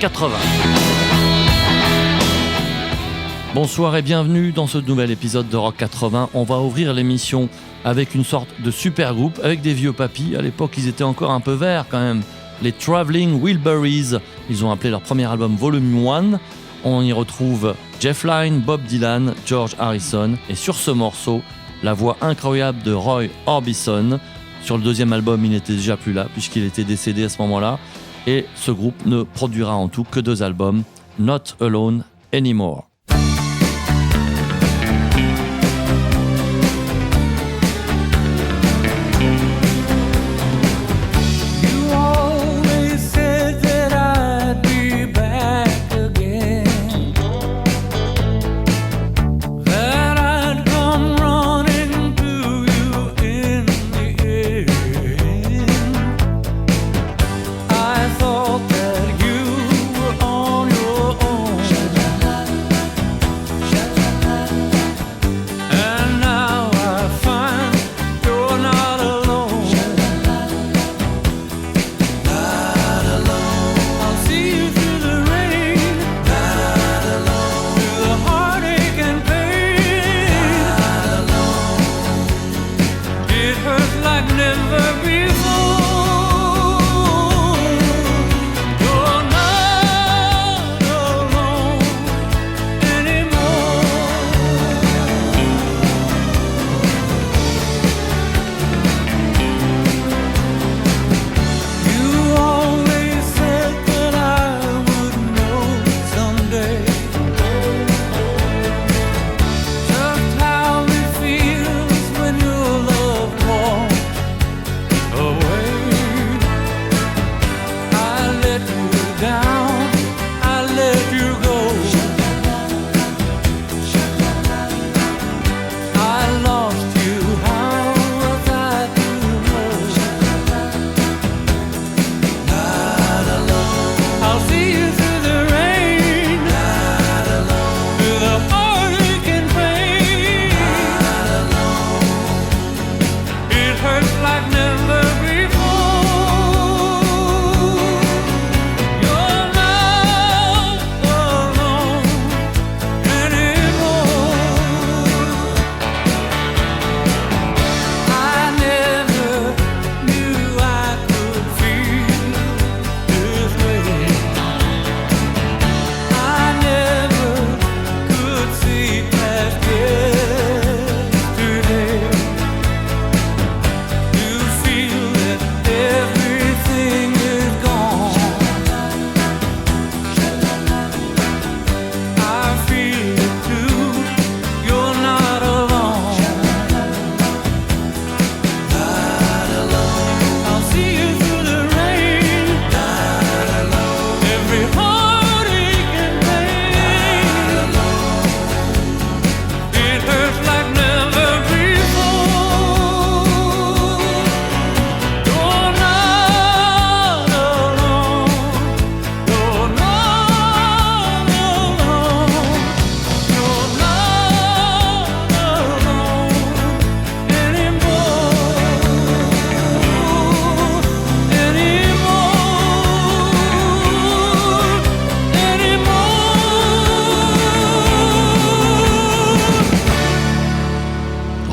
80. Bonsoir et bienvenue dans ce nouvel épisode de Rock 80. On va ouvrir l'émission avec une sorte de super groupe, avec des vieux papis. À l'époque, ils étaient encore un peu verts quand même. Les Traveling Wilburys. Ils ont appelé leur premier album Volume 1. On y retrouve Jeff Lynne, Bob Dylan, George Harrison. Et sur ce morceau, la voix incroyable de Roy Orbison. Sur le deuxième album, il n'était déjà plus là, puisqu'il était décédé à ce moment-là. Et ce groupe ne produira en tout que 2 albums, Not Alone Anymore.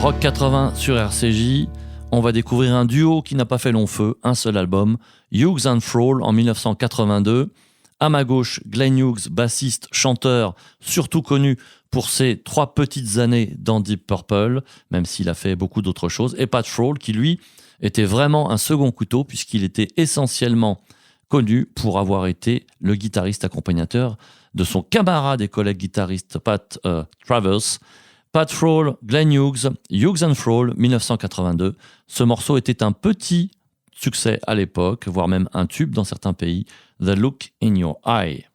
Rock 80 sur RCJ, on va découvrir un duo qui n'a pas fait long feu, un seul album, Hughes and Frall en 1982. À ma gauche, Glenn Hughes, bassiste, chanteur, surtout connu pour ses 3 petites années dans Deep Purple, même s'il a fait beaucoup d'autres choses. Et Pat Frall, qui lui était vraiment un second couteau, puisqu'il était essentiellement connu pour avoir été le guitariste accompagnateur de son camarade et collègue guitariste Pat Travers. Pat Frall, Glenn Hughes, Hughes and Frall, 1982. Ce morceau était un petit succès à l'époque, voire même un tube dans certains pays. The Look in Your Eye.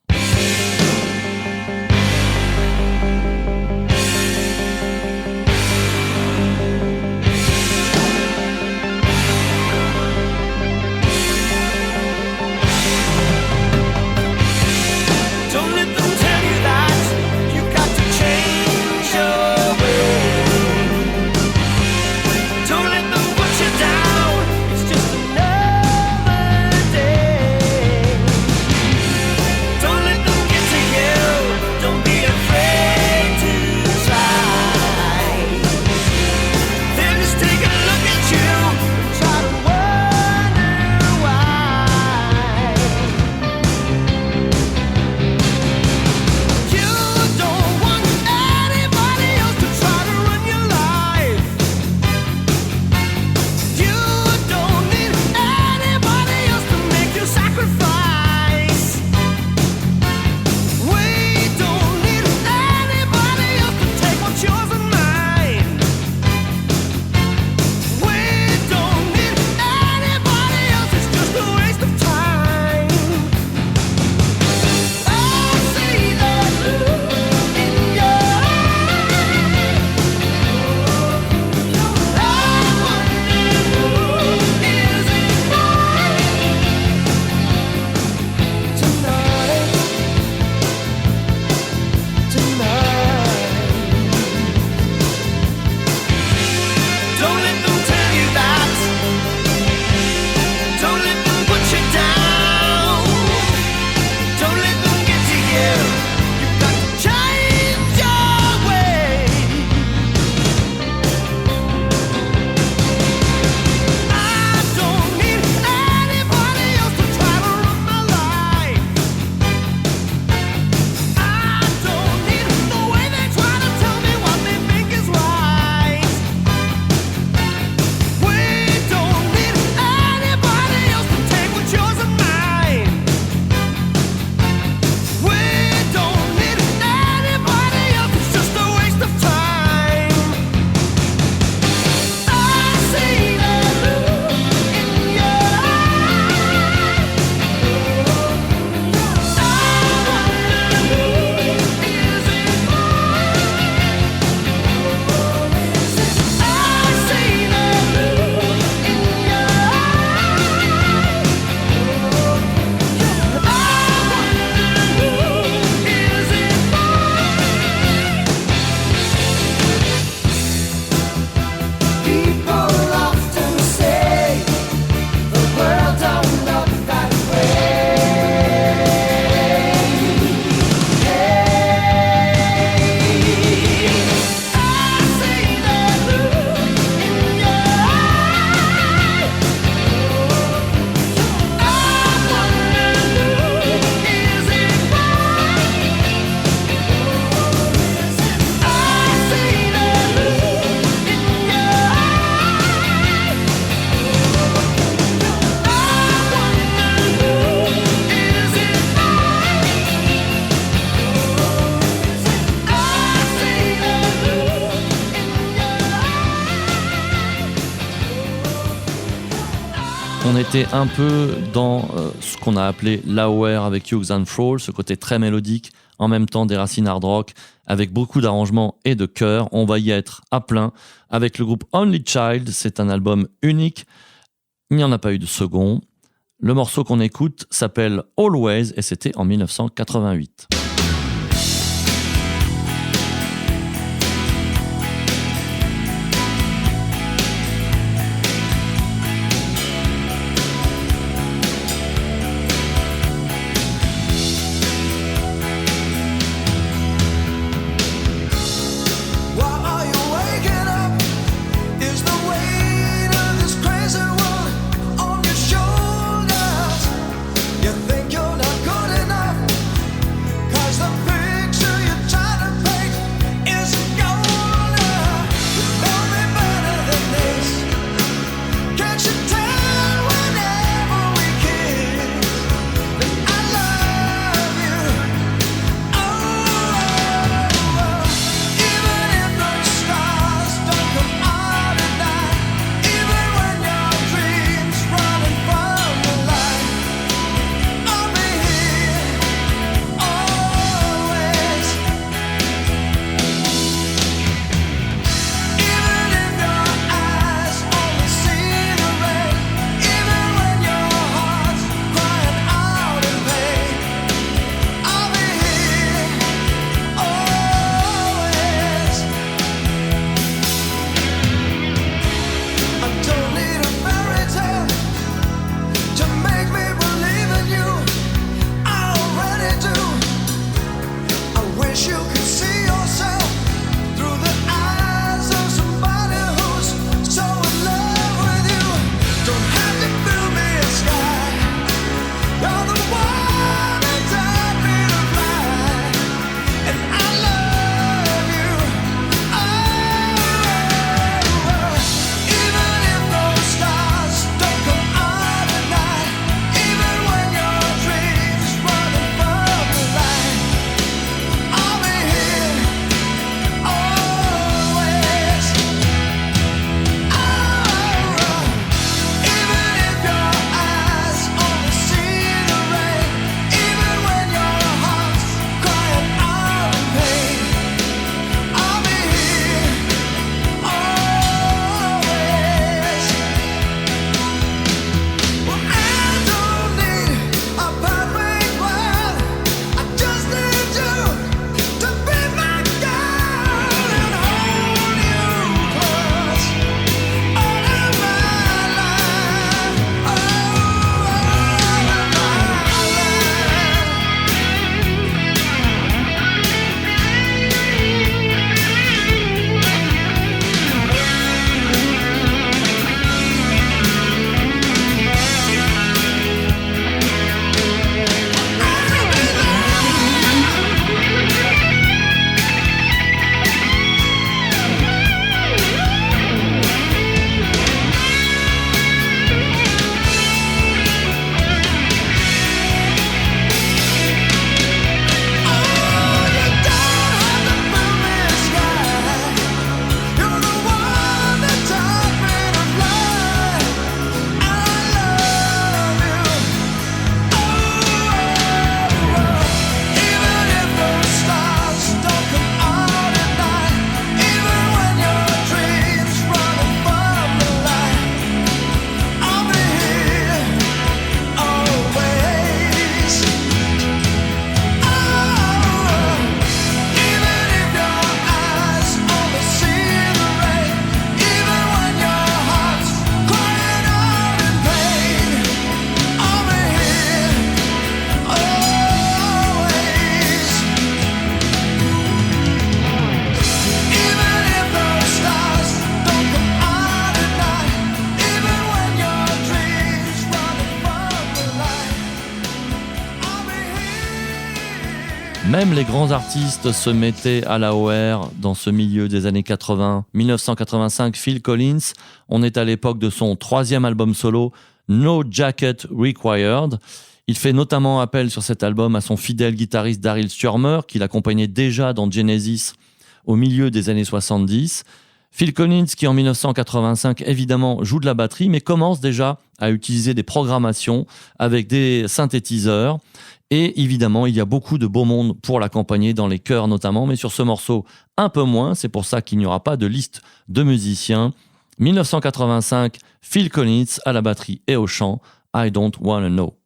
Don't On était un peu dans ce qu'on a appelé l'AOR avec Hughes and Frall, ce côté très mélodique, en même temps des racines hard rock, avec beaucoup d'arrangements et de chœurs. On va y être à plein avec le groupe Only Child. C'est un album unique, il n'y en a pas eu de second. Le morceau qu'on écoute s'appelle Always et c'était en 1988. Même les grands artistes se mettaient à l'AOR dans ce milieu des années 80. 1985, Phil Collins, on est à l'époque de son 3e album solo, No Jacket Required. Il fait notamment appel sur cet album à son fidèle guitariste Daryl Stuermer, qui l'accompagnait déjà dans Genesis au milieu des années 70. Phil Collins qui en 1985 évidemment joue de la batterie mais commence déjà à utiliser des programmations avec des synthétiseurs et évidemment il y a beaucoup de beau monde pour l'accompagner dans les chœurs notamment, mais sur ce morceau un peu moins, c'est pour ça qu'il n'y aura pas de liste de musiciens. 1985, Phil Collins à la batterie et au chant, I Don't Wanna Know.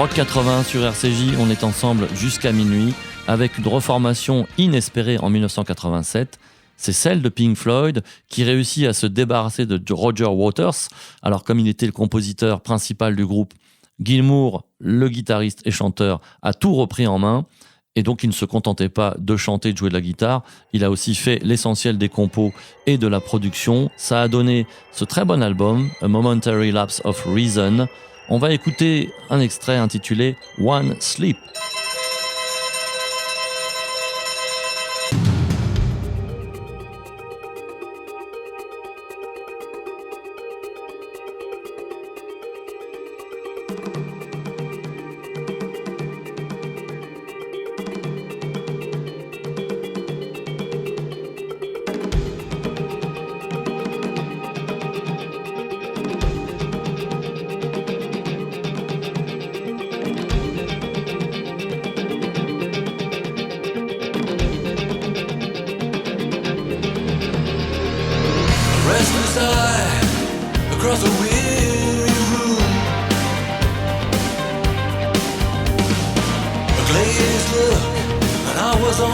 Rock 80 sur RCJ, on est ensemble jusqu'à minuit avec une reformation inespérée en 1987. C'est celle de Pink Floyd qui réussit à se débarrasser de Roger Waters. Alors comme il était le compositeur principal du groupe, Gilmour, le guitariste et chanteur, a tout repris en main. Et donc il ne se contentait pas de chanter, de jouer de la guitare, il a aussi fait l'essentiel des compos et de la production. Ça a donné ce très bon album, A Momentary Lapse of Reason. On va écouter un extrait intitulé One Sleep.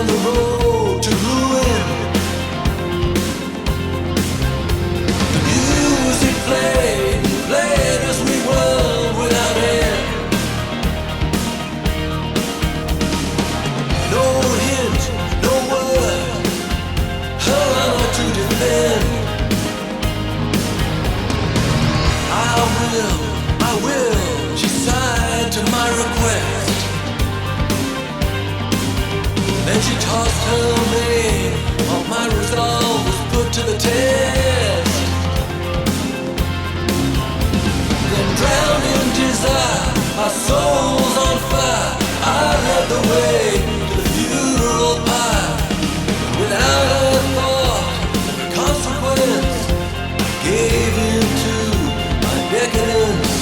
the road to ruin. The music played, played as we were without end. No hint, no word, how to defend. I will, she sighed to my request. Then she tossed her mane, all my resolve was put to the test. Then drowned in desire, our souls on fire, I led the way to the funeral pyre. Without a thought, consequence, gave in to my decadence.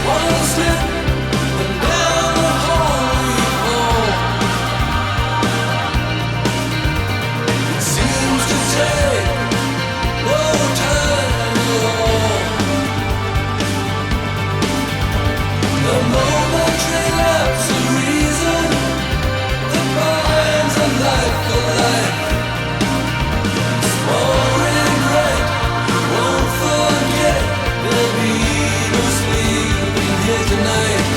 One slip and down the hall we fall. It seems to take no time at all. The momentary lapse of reason that binds a life for life. Small regret, you won't forget. There'll be no sleeping here tonight.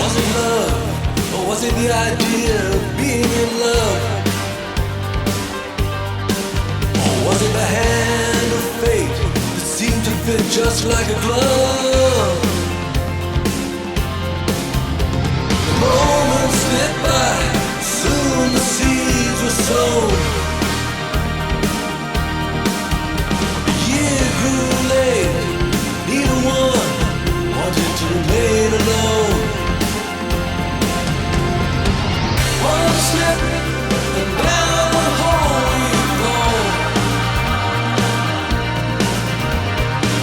Was it love, or was it the idea of being in love? Or was it the hand of fate that seemed to fit just like a glove? The moments slipped by, soon the seeds were sown. The year grew late, neither one wanted to remain alone. One slip and down the hall we fall.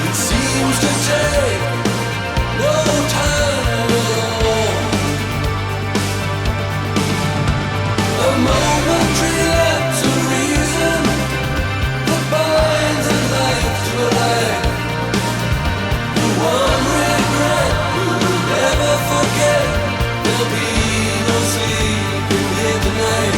It seems to take no time at all. A momentary lapse of reason that binds a life to a life. The one regret you'll never forget. There'll be no sleeping here tonight.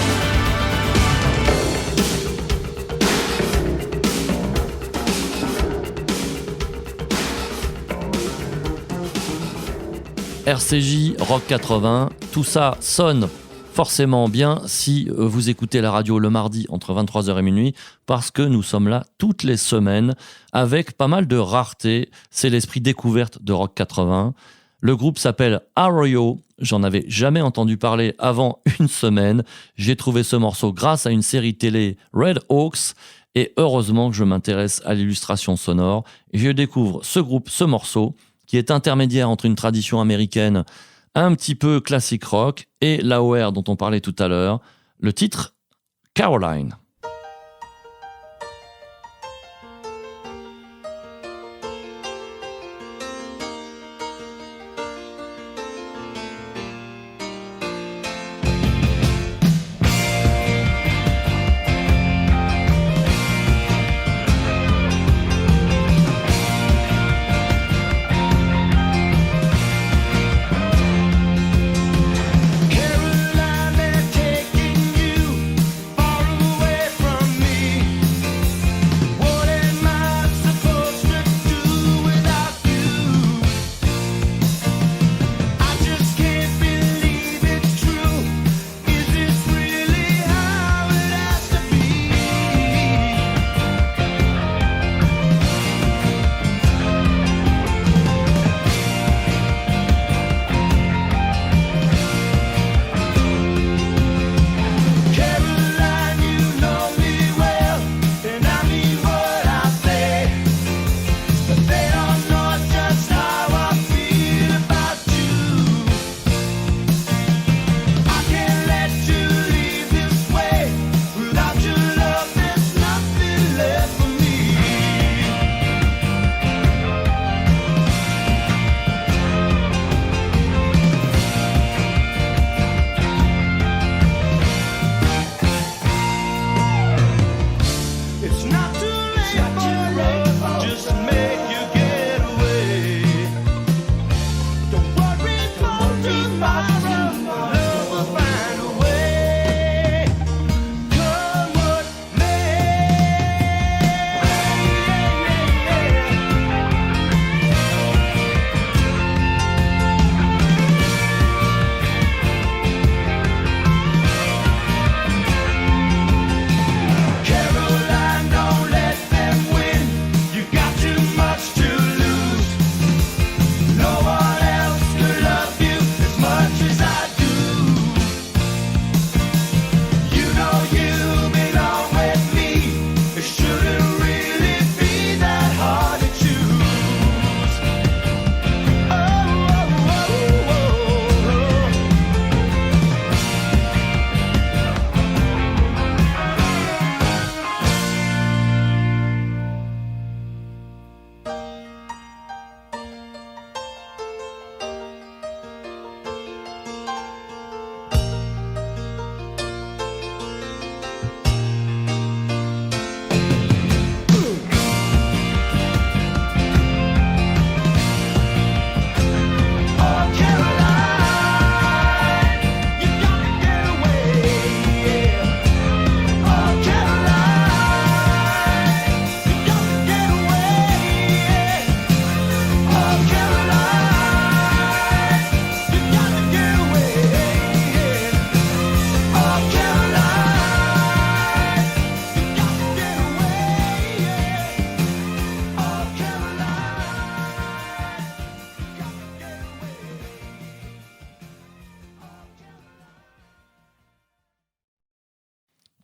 RCJ, Rock 80, tout ça sonne forcément bien si vous écoutez la radio le mardi entre 23h et minuit, parce que nous sommes là toutes les semaines avec pas mal de raretés. C'est l'esprit découverte de Rock 80. Le groupe s'appelle Arroyo. J'en avais jamais entendu parler avant une semaine. J'ai trouvé ce morceau grâce à une série télé Red Hawks. Et heureusement que je m'intéresse à l'illustration sonore. Et je découvre ce groupe, ce morceau, qui est intermédiaire entre une tradition américaine un petit peu classique rock et l'AOR dont on parlait tout à l'heure. Le titre, Caroline. Caroline, they're taking you far away.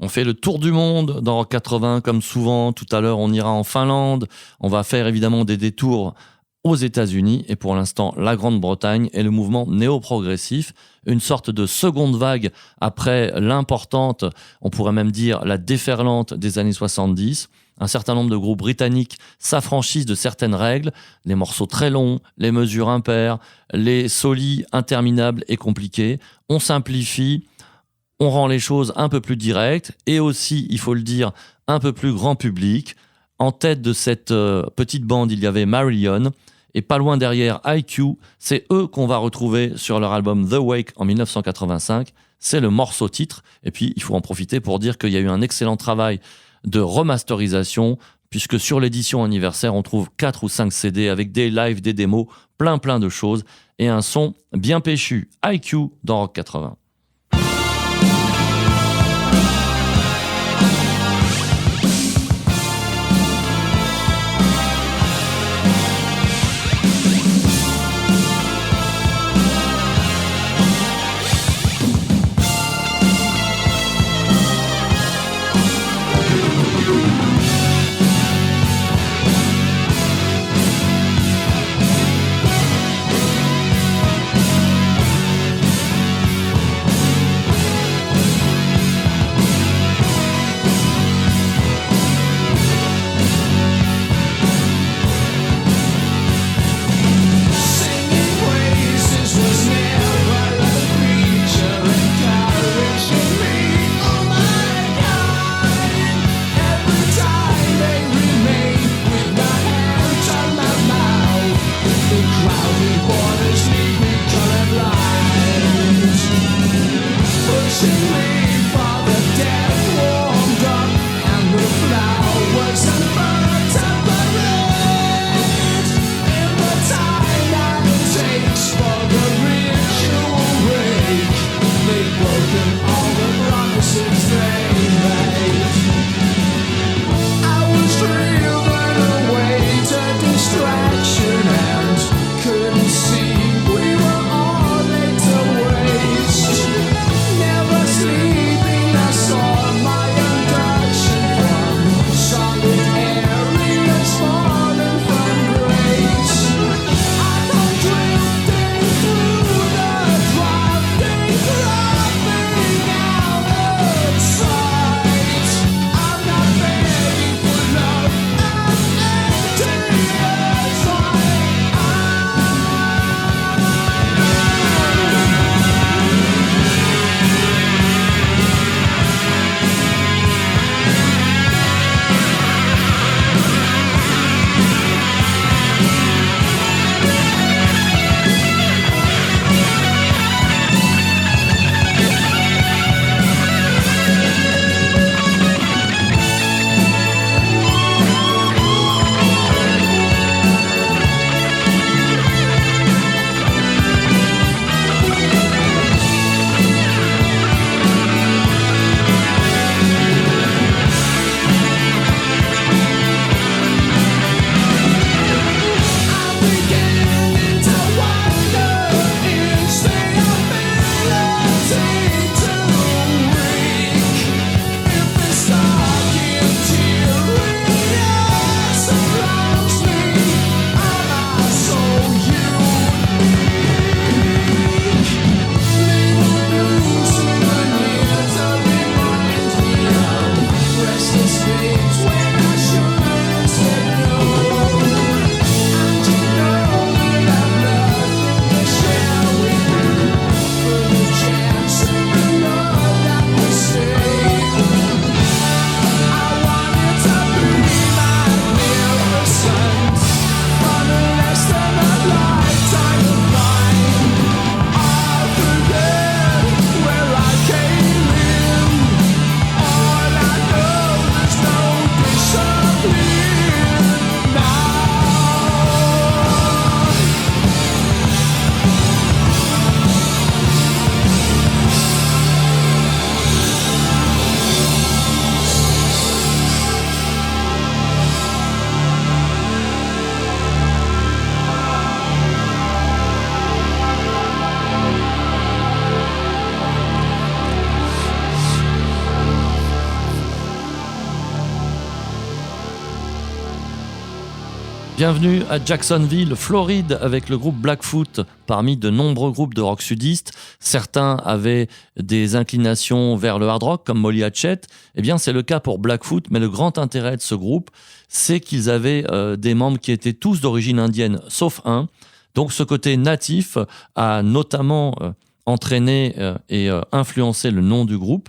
fait le tour du monde dans Rock 80 comme souvent. Tout à l'heure, on ira en Finlande. On va faire évidemment des détours aux États-Unis et pour l'instant la Grande-Bretagne et le mouvement néo-progressif, une sorte de seconde vague après l'importante, on pourrait même dire la déferlante des années 70. Un certain nombre de groupes britanniques s'affranchissent de certaines règles, les morceaux très longs, les mesures impaires, les solis interminables et compliqués. On simplifie, on rend les choses un peu plus directes et aussi, il faut le dire, un peu plus grand public. En tête de cette petite bande, il y avait Marillion. Et pas loin derrière IQ, c'est eux qu'on va retrouver sur leur album The Wake en 1985. C'est le morceau titre. Et puis, il faut en profiter pour dire qu'il y a eu un excellent travail de remasterisation, puisque sur l'édition anniversaire, on trouve 4 ou 5 CD avec des lives, des démos, plein de choses, et un son bien péchu. IQ dans Rock 80. Bienvenue à Jacksonville, Floride, avec le groupe Blackfoot, parmi de nombreux groupes de rock sudiste. Certains avaient des inclinations vers le hard rock, comme Molly Hatchet. Eh bien, c'est le cas pour Blackfoot, mais le grand intérêt de ce groupe, c'est qu'ils avaient des membres qui étaient tous d'origine indienne, sauf un. Donc, ce côté natif a notamment entraîné et influencé le nom du groupe.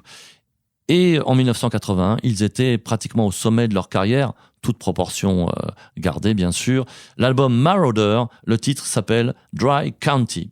Et en 1981, ils étaient pratiquement au sommet de leur carrière, toute proportion gardée bien sûr. L'album Marauder, le titre s'appelle Dry County.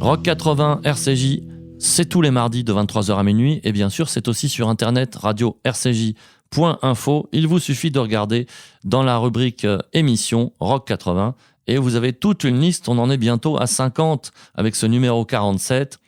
Rock 80 RCJ, c'est tous les mardis de 23h à minuit et bien sûr c'est aussi sur internet radio rcj.info. Il vous suffit de regarder dans la rubrique émission Rock 80 et vous avez toute une liste, on en est bientôt à 50 avec ce numéro 47.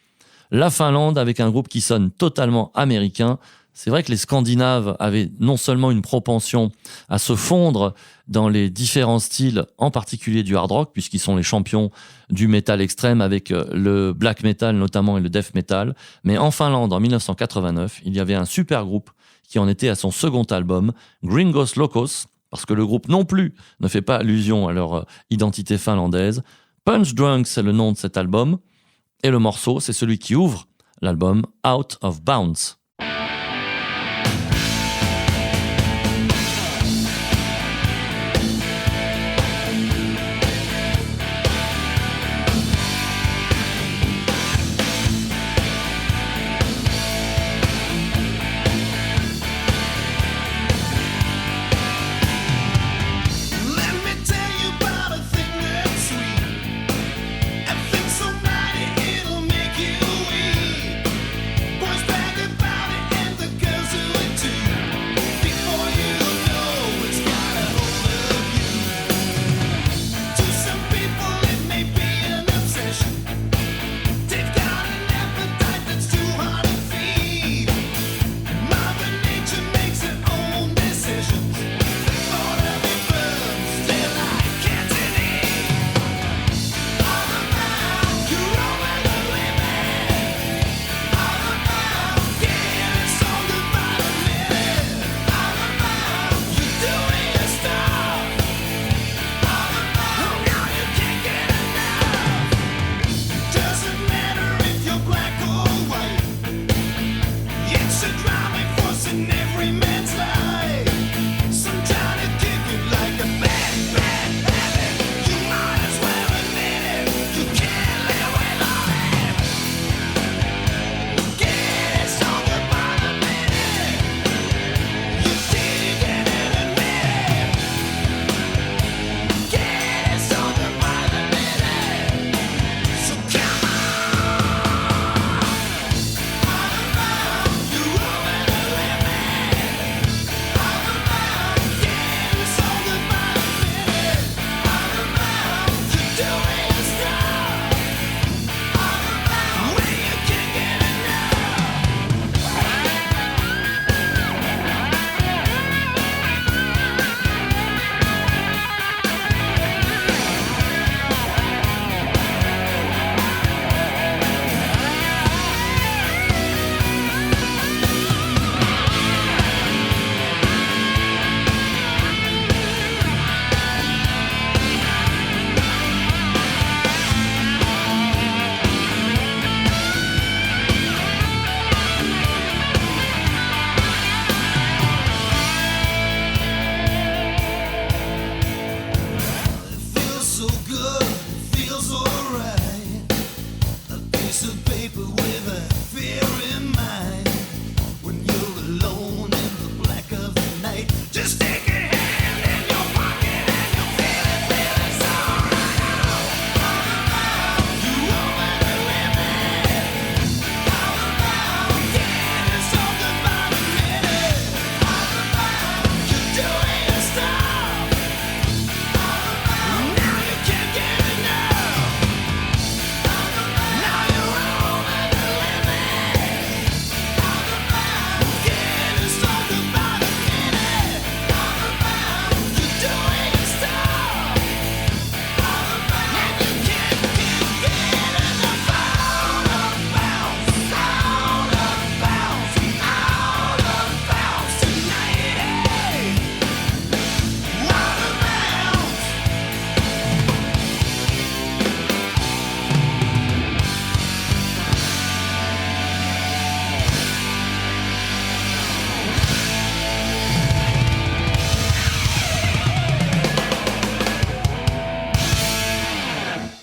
La Finlande avec un groupe qui sonne totalement américain. C'est vrai que les Scandinaves avaient non seulement une propension à se fondre dans les différents styles, en particulier du hard rock, puisqu'ils sont les champions du métal extrême avec le black metal notamment et le death metal. Mais en Finlande, en 1989, il y avait un super groupe qui en était à son second album, Gringos Locos, parce que le groupe non plus ne fait pas allusion à leur identité finlandaise. Punch Drunk, c'est le nom de cet album. Et le morceau, c'est celui qui ouvre l'album Out of Bounds.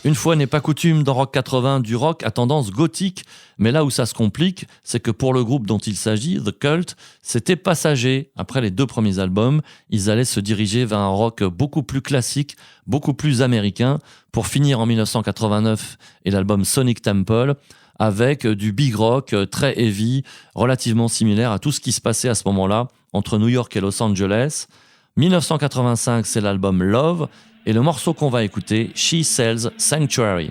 Une fois n'est pas coutume dans Rock 80, du rock à tendance gothique, mais là où ça se complique, c'est que pour le groupe dont il s'agit, The Cult, c'était passager. Après les 2 premiers albums, ils allaient se diriger vers un rock beaucoup plus classique, beaucoup plus américain, pour finir en 1989 et l'album Sonic Temple, avec du big rock très heavy, relativement similaire à tout ce qui se passait à ce moment-là entre New York et Los Angeles. 1985, c'est l'album Love, et le morceau qu'on va écouter, She Sells Sanctuary.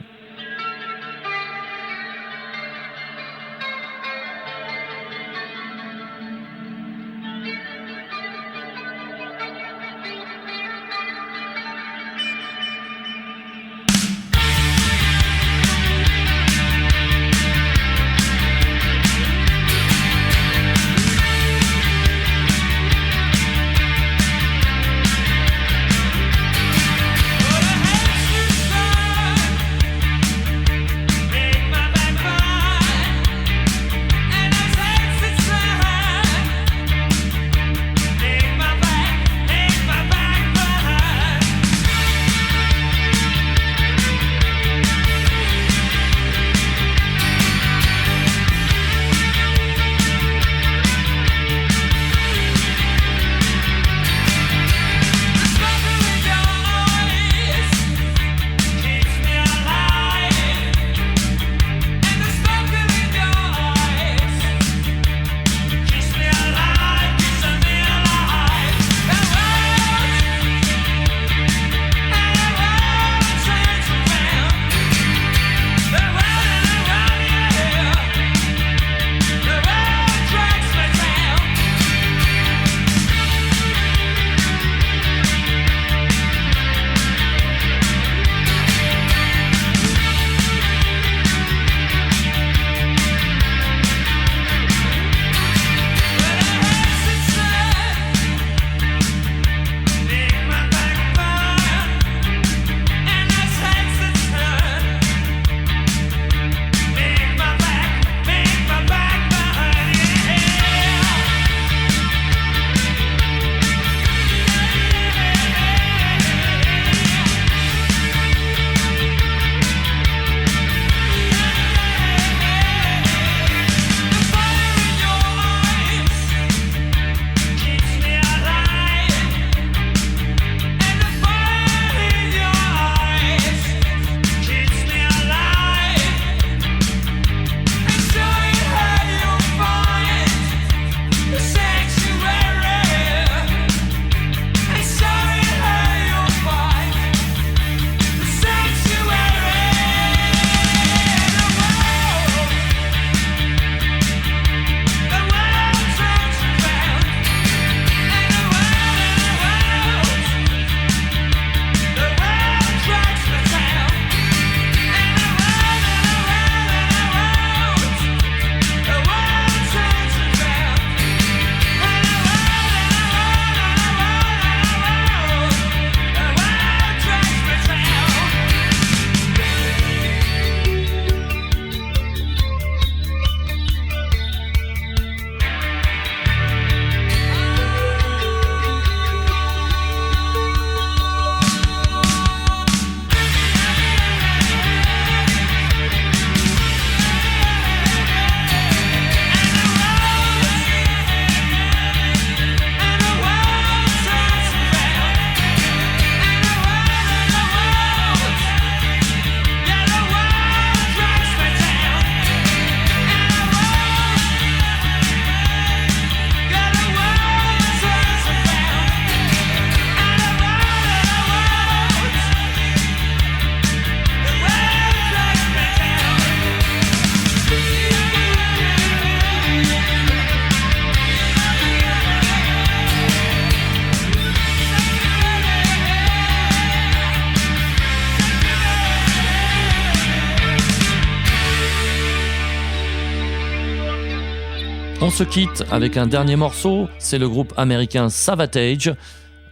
On se quitte avec un dernier morceau, c'est le groupe américain Savatage.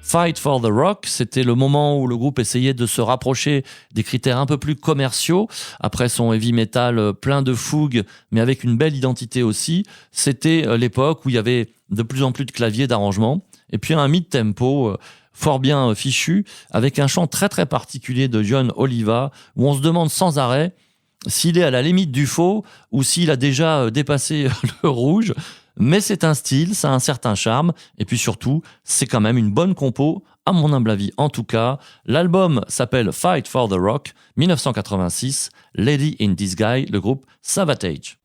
Fight for the Rock, c'était le moment où le groupe essayait de se rapprocher des critères un peu plus commerciaux. Après son heavy metal plein de fougue, mais avec une belle identité aussi, c'était l'époque où il y avait de plus en plus de claviers d'arrangement. Et puis un mid-tempo fort bien fichu, avec un chant très très particulier de John Oliva, où on se demande sans arrêt s'il est à la limite du faux ou s'il a déjà dépassé le rouge. Mais c'est un style, ça a un certain charme, et puis surtout, c'est quand même une bonne compo, à mon humble avis en tout cas. L'album s'appelle Fight for the Rock, 1986, Lady in Disguise, le groupe Savatage.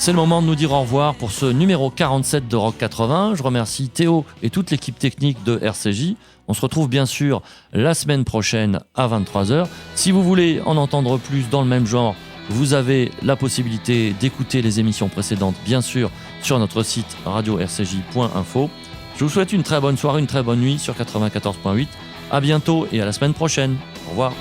C'est le moment de nous dire au revoir pour ce numéro 47 de Rock 80. Je remercie Théo et toute l'équipe technique de RCJ. On se retrouve bien sûr la semaine prochaine à 23h. Si vous voulez en entendre plus dans le même genre, vous avez la possibilité d'écouter les émissions précédentes, bien sûr, sur notre site radio-rcj.info. Je vous souhaite une très bonne soirée, une très bonne nuit sur 94.8. À bientôt et à la semaine prochaine. Au revoir.